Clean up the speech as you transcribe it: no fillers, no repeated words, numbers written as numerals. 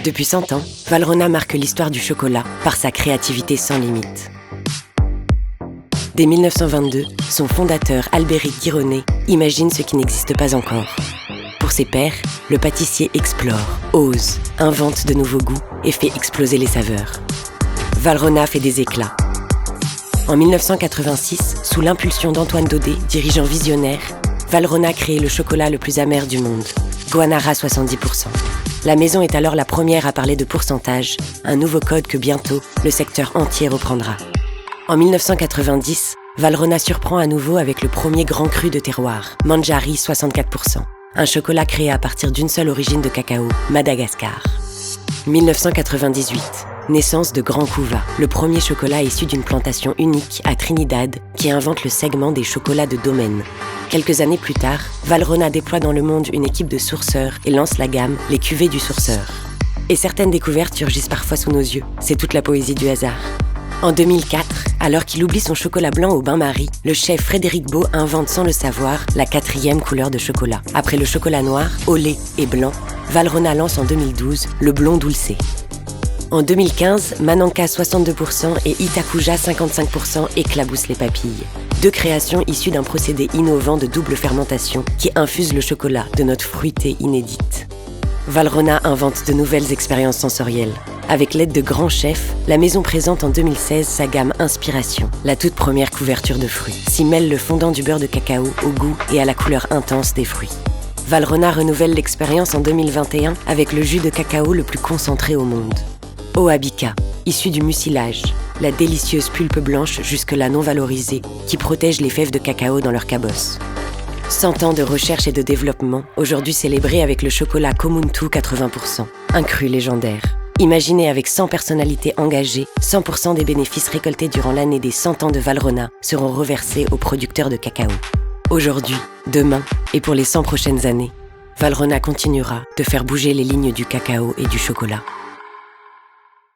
Depuis 100 ans, Valrhona marque l'histoire du chocolat par sa créativité sans limite. Dès 1922, son fondateur Albéric Guironnet imagine ce qui n'existe pas encore. Pour ses pairs, le pâtissier explore, ose, invente de nouveaux goûts et fait exploser les saveurs. Valrhona fait des éclats. En 1986, sous l'impulsion d'Antoine Daudet, dirigeant visionnaire, Valrhona crée le chocolat le plus amer du monde, Guanara 70%. La maison est alors la première à parler de pourcentage, un nouveau code que bientôt le secteur entier reprendra. En 1990, Valrhona surprend à nouveau avec le premier grand cru de terroir, Manjari 64%, un chocolat créé à partir d'une seule origine de cacao, Madagascar. 1998, naissance de Grand Couva, le premier chocolat issu d'une plantation unique à Trinidad qui invente le segment des chocolats de domaine. Quelques années plus tard, Valrhona déploie dans le monde une équipe de sourceurs et lance la gamme Les Cuvées du Sourceur. Et certaines découvertes surgissent parfois sous nos yeux, c'est toute la poésie du hasard. En 2004, alors qu'il oublie son chocolat blanc au bain-marie, le chef Frédéric Beau invente sans le savoir la 4e couleur de chocolat. Après le chocolat noir, au lait et blanc, Valrhona lance en 2012 le blond dulce. En 2015, Mananka 62% et Itakuja 55% éclaboussent les papilles. Deux créations issues d'un procédé innovant de double fermentation qui infuse le chocolat de notes fruitées inédites. Valrhona invente de nouvelles expériences sensorielles. Avec l'aide de grands chefs, la maison présente en 2016 sa gamme Inspiration, la toute première couverture de fruits. S'y mêle le fondant du beurre de cacao au goût et à la couleur intense des fruits. Valrhona renouvelle l'expérience en 2021 avec le jus de cacao le plus concentré au monde. Oabika, issu du mucilage, la délicieuse pulpe blanche jusque-là non valorisée qui protège les fèves de cacao dans leur cabosse. 100 ans de recherche et de développement, aujourd'hui célébrés avec le chocolat Komuntu 80%, un cru légendaire. Imaginé avec 100 personnalités engagées, 100% des bénéfices récoltés durant l'année des 100 ans de Valrhona seront reversés aux producteurs de cacao. Aujourd'hui, demain et pour les 100 prochaines années, Valrhona continuera de faire bouger les lignes du cacao et du chocolat.